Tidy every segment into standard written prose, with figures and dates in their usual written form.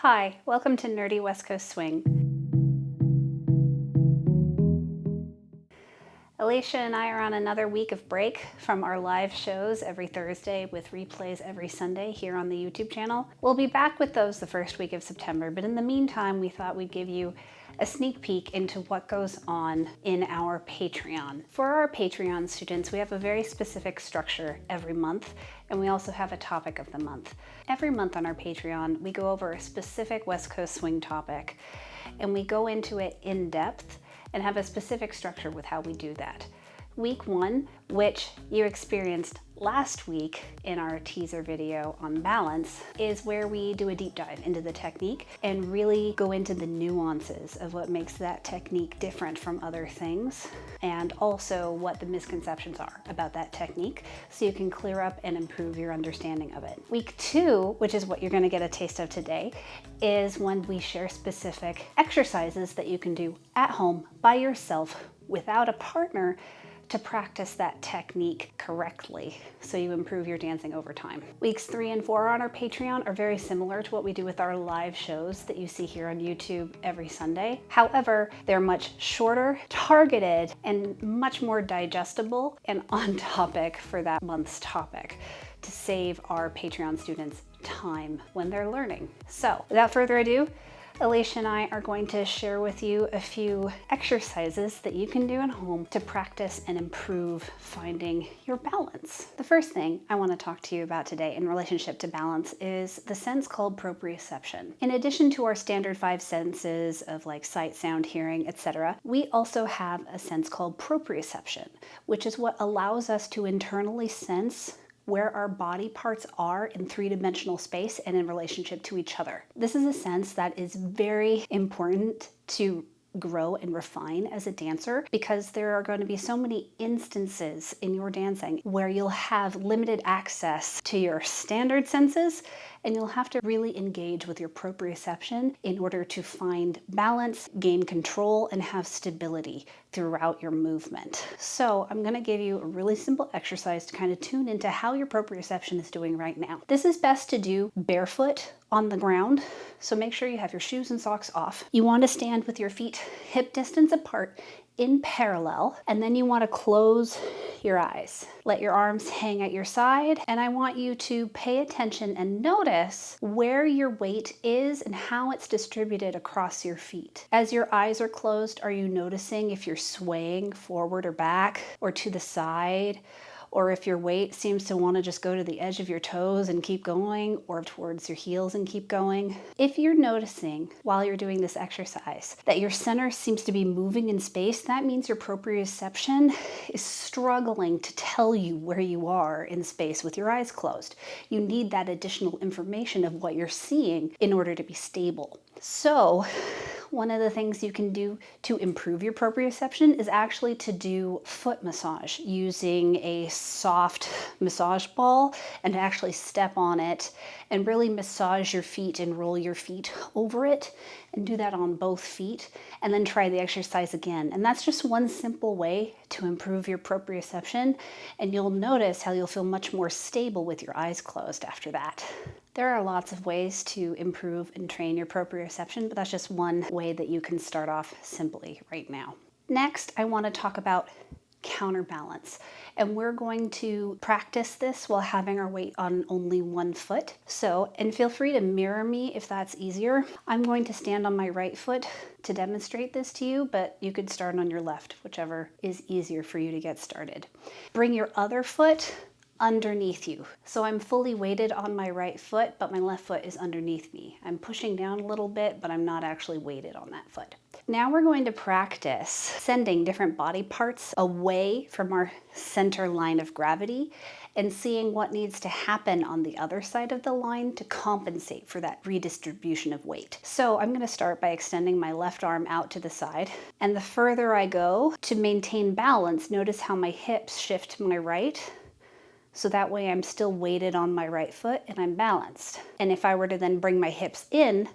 Hi, welcome to Nerdy West Coast Swing. Alicia and I are on another week of break from our live shows every Thursday with replays every Sunday here on the YouTube channel. We'll be back with those the first week of September, but in the meantime, we thought we'd give you a sneak peek into what goes on in our Patreon. For our Patreon students, we have a very specific structure every month, and we also have a topic of the month. Every month on our Patreon, we go over a specific West Coast swing topic, and we go into it in depth and have a specific structure with how we do that. Week one, which you experienced last week in our teaser video on balance, is where we do a deep dive into the technique and really go into the nuances of what makes that technique different from other things, and also what the misconceptions are about that technique so you can clear up and improve your understanding of it. Week two, which is what you're going to get a taste of today, is when we share specific exercises that you can do at home by yourself without a partner to practice that technique correctly so you improve your dancing over time. Weeks 3 and 4 on our Patreon are very similar to what we do with our live shows that you see here on YouTube every Sunday. However, they're much shorter, targeted, and much more digestible and on topic for that month's topic to save our Patreon students time when they're learning. So without further ado, Alicia and I are going to share with you a few exercises that you can do at home to practice and improve finding your balance. The first thing I want to talk to you about today in relationship to balance is the sense called proprioception. In addition to our standard 5 senses of like sight, sound, hearing, etc., we also have a sense called proprioception, which is what allows us to internally sense where our body parts are in 3-dimensional space and in relationship to each other. This is a sense that is very important to grow and refine as a dancer, because there are going to be so many instances in your dancing where you'll have limited access to your standard senses, and you'll have to really engage with your proprioception in order to find balance, gain control, and have stability throughout your movement. So I'm going to give you a really simple exercise to kind of tune into how your proprioception is doing right now. This is best to do barefoot on the ground, so make sure you have your shoes and socks off. You want to stand with your feet hip distance apart in parallel, and then you want to close your eyes. Let your arms hang at your side, and I want you to pay attention and notice where your weight is and how it's distributed across your feet. As your eyes are closed, are you noticing if you're swaying forward or back or to the side? Or if your weight seems to want to just go to the edge of your toes and keep going, or towards your heels and keep going. If you're noticing while you're doing this exercise that your center seems to be moving in space, that means your proprioception is struggling to tell you where you are in space with your eyes closed. You need that additional information of what you're seeing in order to be stable. So one of the things you can do to improve your proprioception is actually to do foot massage using a soft massage ball and to actually step on it and really massage your feet and roll your feet over it, and do that on both feet, and then try the exercise again. And that's just one simple way to improve your proprioception, and you'll notice how you'll feel much more stable with your eyes closed after that. There are lots of ways to improve and train your proprioception, but that's just one way that you can start off simply right now. Next, I want to talk about counterbalance, and we're going to practice this while having our weight on only one foot. And feel free to mirror me if that's easier. I'm going to stand on my right foot to demonstrate this to you, but you could start on your left, whichever is easier for you to get started. Bring your other foot underneath you. So I'm fully weighted on my right foot, but my left foot is underneath me. I'm pushing down a little bit, but I'm not actually weighted on that foot. Now we're going to practice sending different body parts away from our center line of gravity and seeing what needs to happen on the other side of the line to compensate for that redistribution of weight. So I'm going to start by extending my left arm out to the side, and the further I go to maintain balance, notice how my hips shift to my right. So that way I'm still weighted on my right foot and I'm balanced. And if I were to then bring my hips in,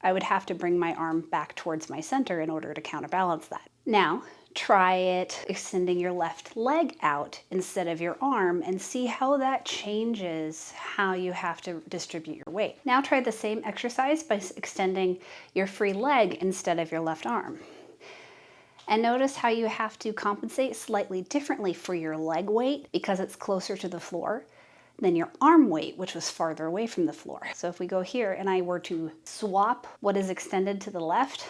I would have to bring my arm back towards my center in order to counterbalance that. Now, Try it extending your left leg out instead of your arm and see how that changes how you have to distribute your weight. Now try the same exercise by extending your free leg instead of your left arm. And notice how you have to compensate slightly differently for your leg weight because it's closer to the floor than your arm weight, which was farther away from the floor. So if we go here and I were to swap what is extended to the left,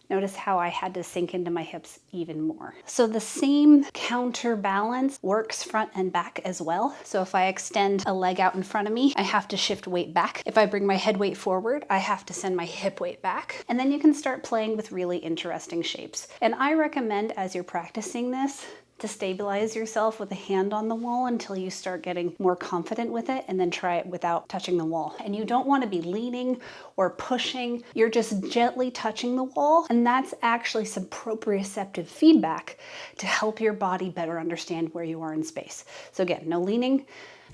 notice how I had to sink into my hips even more. So the same counterbalance works front and back as well. So if I extend a leg out in front of me, I have to shift weight back. If I bring my head weight forward, I have to send my hip weight back. And then you can start playing with really interesting shapes. And I recommend as you're practicing this, to stabilize yourself with a hand on the wall until you start getting more confident with it, and then try it without touching the wall. And you don't want to be leaning or pushing, you're just gently touching the wall, and that's actually some proprioceptive feedback to help your body better understand where you are in space. So again, no leaning,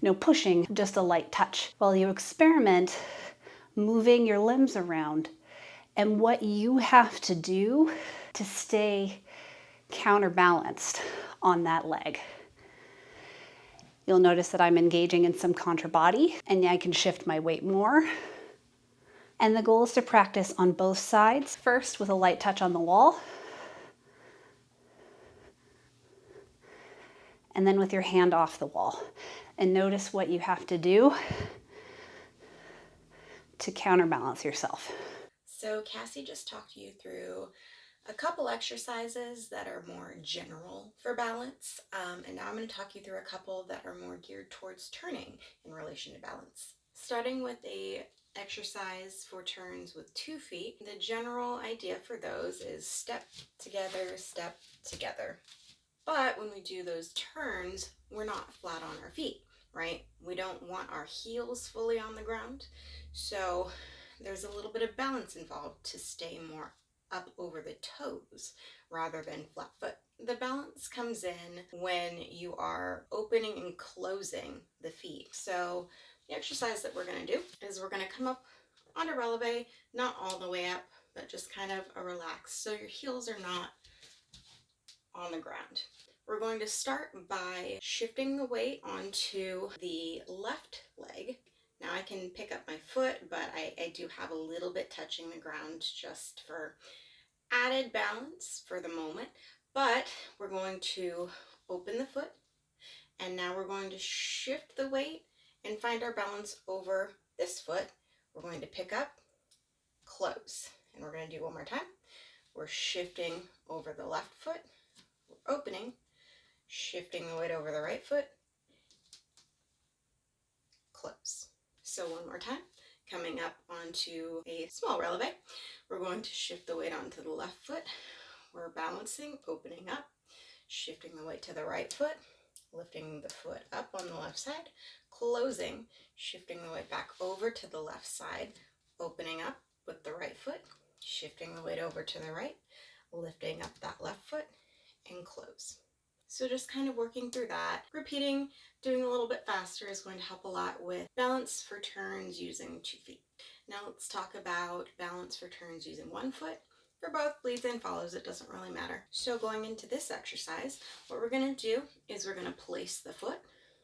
no pushing, just a light touch. While you experiment moving your limbs around and what you have to do to stay counterbalanced on that leg. You'll notice that I'm engaging in some contra body and I can shift my weight more. And the goal is to practice on both sides. First with a light touch on the wall. And then with your hand off the wall. And notice what you have to do to counterbalance yourself. So Cassie just talked you through a couple exercises that are more general for balance, and now I'm going to talk you through a couple that are more geared towards turning in relation to balance. Starting with a exercise for turns with 2 feet, the general idea for those is step together, step together. But when we do those turns, we're not flat on our feet, right? We don't want our heels fully on the ground, so there's a little bit of balance involved to stay more up over the toes rather than flat foot. The balance comes in when you are opening and closing the feet. So the exercise that we're going to do is we're going to come up on a releve, not all the way up, but just kind of a relax. So your heels are not on the ground. We're going to start by shifting the weight onto the left leg. Now I can pick up my foot, but I do have a little bit touching the ground just for added balance for the moment. But we're going to open the foot, and now we're going to shift the weight and find our balance over this foot. We're going to pick up, close, and we're going to do one more time. We're shifting over the left foot, we're opening, shifting the weight over the right foot, close. So one more time, coming up onto a small releve, we're going to shift the weight onto the left foot, we're balancing, opening up, shifting the weight to the right foot, lifting the foot up on the left side, closing, shifting the weight back over to the left side, opening up with the right foot, shifting the weight over to the right, lifting up that left foot, and close. So just kind of working through that. Repeating, doing a little bit faster is going to help a lot with balance for turns using 2 feet. Now let's talk about balance for turns using 1 foot. For both leads and follows, it doesn't really matter. So going into this exercise, what we're going to do is we're going to place the foot.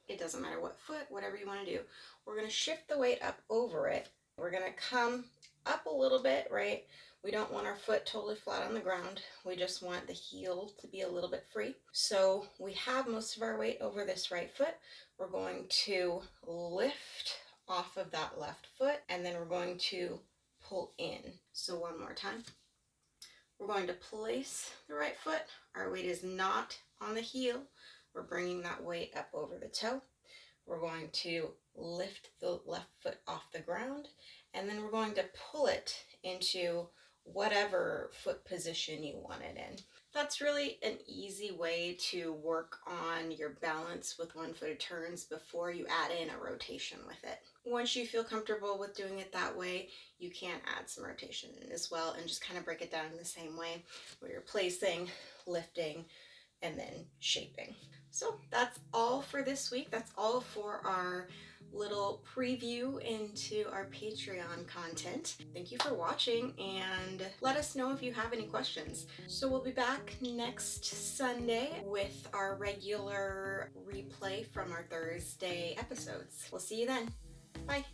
It doesn't matter what foot, whatever you want to do. We're going to shift the weight up over it. We're going to come up a little bit, right? We don't want our foot totally flat on the ground. We just want the heel to be a little bit free. So we have most of our weight over this right foot. We're going to lift off of that left foot, and then we're going to pull in. So one more time. We're going to place the right foot. Our weight is not on the heel. We're bringing that weight up over the toe. We're going to lift the left foot off the ground, and then we're going to pull it into whatever foot position you want it in. That's really an easy way to work on your balance with 1-footed turns before you add in a rotation with it. Once you feel comfortable with doing it that way, you can add some rotation in as well and just kind of break it down in the same way where you're placing, lifting, and then shaping. So that's all for this week. That's all for our little preview into our Patreon content. Thank you for watching, and let us know if you have any questions. So we'll be back next Sunday with our regular replay from our Thursday episodes. We'll see you then. Bye.